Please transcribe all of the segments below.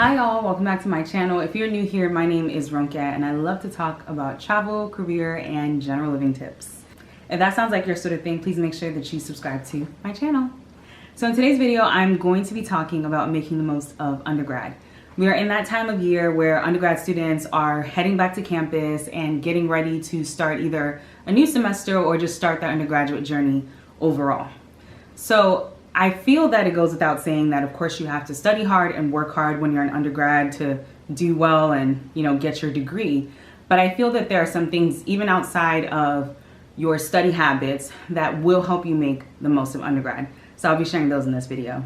Hi y'all, welcome back to my channel. If you're new here, my name is Ronke and I love to talk about travel, career, and general living tips. If that sounds like your sort of thing, please make sure that you subscribe to my channel. So in today's video, I'm going to be talking about making the most of undergrad. We are in that time of year where undergrad students are heading back to campus and getting ready to start either a new semester or just start their undergraduate journey overall. So I feel that it goes without saying that of course you have to study hard and work hard when you're an undergrad to do well and get your degree. But I feel that there are some things even outside of your study habits that will help you make the most of undergrad. So I'll be sharing those in this video.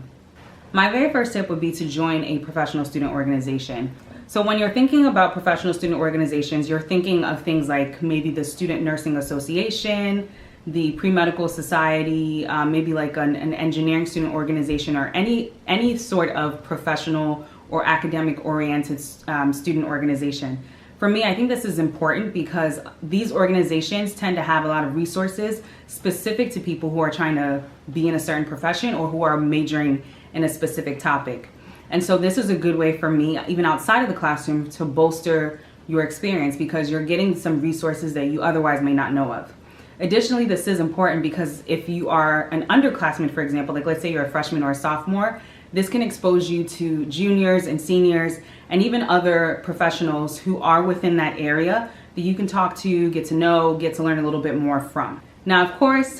My very first tip would be to join a professional student organization. So when you're thinking about professional student organizations, you're thinking of things like maybe the Student Nursing Association, the Pre-Medical Society, maybe like an engineering student organization, or any sort of professional or academic oriented student organization. For me, I think this is important because these organizations tend to have a lot of resources specific to people who are trying to be in a certain profession or who are majoring in a specific topic. And so this is a good way for me, even outside of the classroom, to bolster your experience because you're getting some resources that you otherwise may not know of. Additionally, this is important because if you are an underclassman, for example, like let's say you're a freshman or a sophomore, this can expose you to juniors and seniors and even other professionals who are within that area that you can talk to, get to know, get to learn a little bit more from. Now, of course,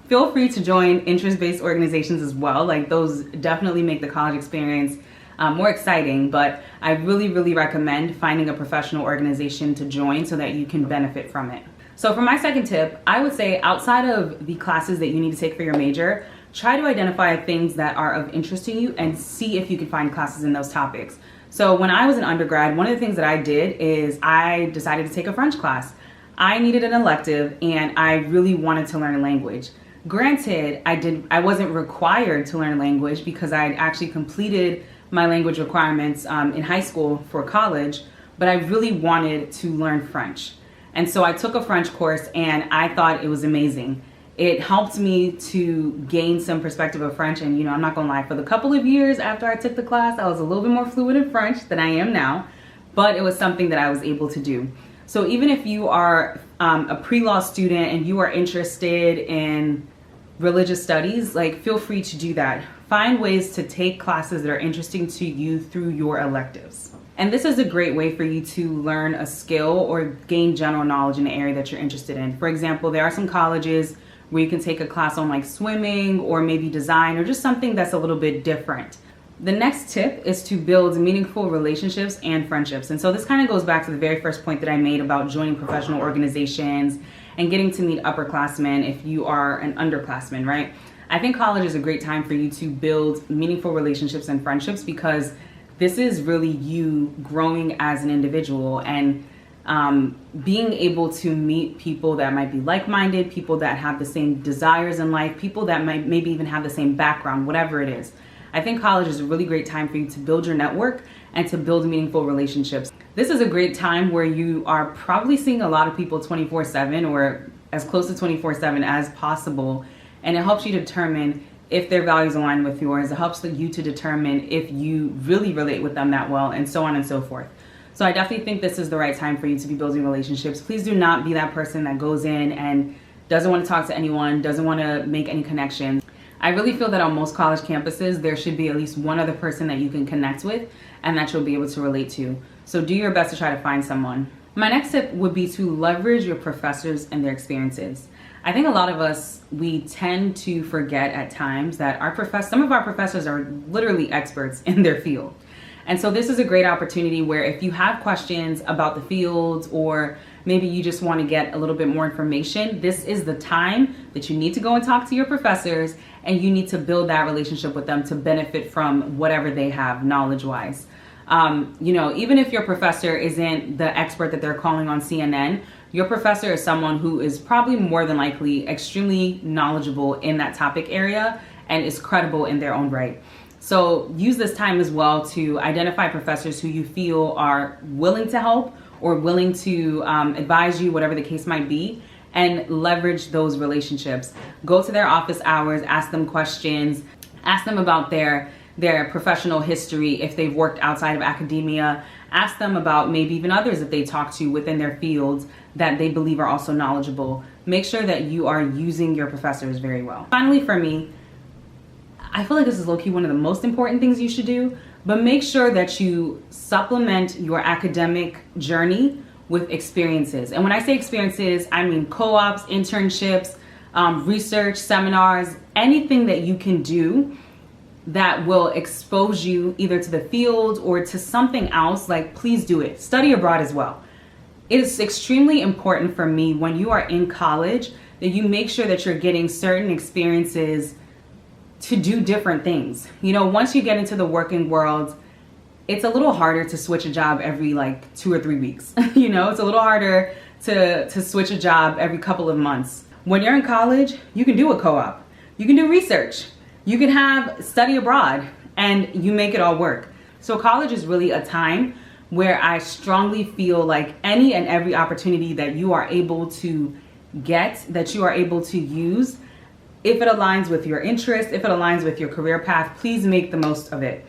feel free to join interest-based organizations as well. Like those definitely make the college experience more exciting, but I really recommend finding a professional organization to join so that you can benefit from it. So for my second tip, I would say outside of the classes that you need to take for your major, try to identify things that are of interest to you and see if you can find classes in those topics. So when I was an undergrad, one of the things that I did is I decided to take a French class. I needed an elective and I really wanted to learn a language. Granted, I wasn't required to learn a language because I had actually completed my language requirements in high school for college, but I really wanted to learn French. And so I took a French course and I thought it was amazing. It helped me to gain some perspective of French, and I'm not gonna lie, for the couple of years after I took the class, I was a little bit more fluent in French than I am now, but it was something that I was able to do. So even if you are a pre-law student and you are interested in religious studies, like feel free to do that. Find ways to take classes that are interesting to you through your electives. And this is a great way for you to learn a skill or gain general knowledge in the area that you're interested in. For example, there are some colleges where you can take a class on like swimming or maybe design or just something that's a little bit different. The next tip is to build meaningful relationships and friendships. And so this kind of goes back to the very first point that I made about joining professional organizations and getting to meet upperclassmen if you are an underclassman, right? I think college is a great time for you to build meaningful relationships and friendships because this is really you growing as an individual and being able to meet people that might be like-minded, people that have the same desires in life, people that might maybe even have the same background, whatever it is. I think college is a really great time for you to build your network and to build meaningful relationships. This is a great time where you are probably seeing a lot of people 24/7 or as close to 24/7 as possible, and it helps you determine if their values align with yours. It helps you to determine if you really relate with them that well, and so on and so forth. So I definitely think this is the right time for you to be building relationships. Please do not be that person that goes in and doesn't want to talk to anyone, doesn't want to make any connections. I really feel that on most college campuses, there should be at least one other person that you can connect with and that you'll be able to relate to. So do your best to try to find someone. My next tip would be to leverage your professors and their experiences. I think a lot of us, we tend to forget at times that some of our professors are literally experts in their field. And so this is a great opportunity where if you have questions about the field or maybe you just want to get a little bit more information, this is the time that you need to go and talk to your professors and you need to build that relationship with them to benefit from whatever they have knowledge-wise. Even if your professor isn't the expert that they're calling on CNN, your professor is someone who is probably more than likely extremely knowledgeable in that topic area and is credible in their own right. So use this time as well to identify professors who you feel are willing to help or willing to advise you, whatever the case might be, and leverage those relationships. Go to their office hours, ask them questions, ask them about their their professional history if they've worked outside of academia. Ask them about maybe even others that they talk to within their fields that they believe are also knowledgeable. Make sure that you are using your professors very well. Finally, for me, I feel like this is low-key one of the most important things you should do, but make sure that you supplement your academic journey with experiences. And when I say experiences, I mean co-ops, internships, research, seminars, anything that you can do that will expose you either to the field or to something else. Like, please do it. Study abroad as well. It is extremely important for me when you are in college that you make sure that you're getting certain experiences to do different things. You know, once you get into the working world, it's a little harder to switch a job every like 2 or 3 weeks. You know, it's a little harder to switch a job every couple of months. When you're in college, you can do a co-op, you can do research, you can have study abroad, and you make it all work. So college is really a time where I strongly feel like any and every opportunity that you are able to get, that you are able to use, if it aligns with your interest, if it aligns with your career path, please make the most of it.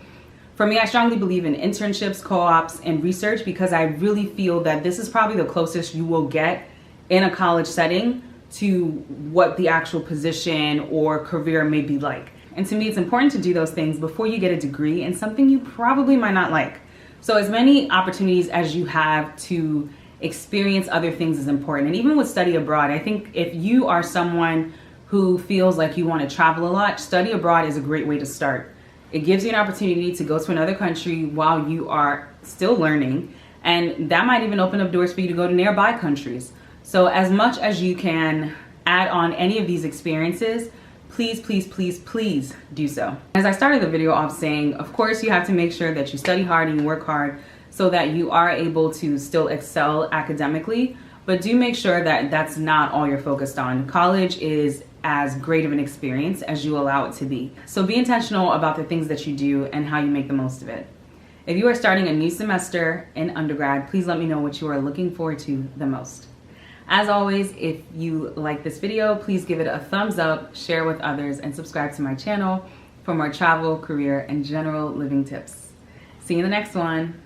For me, I strongly believe in internships, co-ops, and research because I really feel that this is probably the closest you will get in a college setting to what the actual position or career may be like. And to me, it's important to do those things before you get a degree in something you probably might not like. So as many opportunities as you have to experience other things is important. And even with study abroad, I think if you are someone who feels like you want to travel a lot, study abroad is a great way to start. It gives you an opportunity to go to another country while you are still learning, and that might even open up doors for you to go to nearby countries. So as much as you can add on any of these experiences, please, please, please, please do so. As I started the video off saying, of course you have to make sure that you study hard and you work hard so that you are able to still excel academically, but do make sure that that's not all you're focused on. College is as great of an experience as you allow it to be. So be intentional about the things that you do and how you make the most of it. If you are starting a new semester in undergrad, please let me know what you are looking forward to the most. As always, if you like this video, please give it a thumbs up, share with others, and subscribe to my channel for more travel, career, and general living tips. See you in the next one.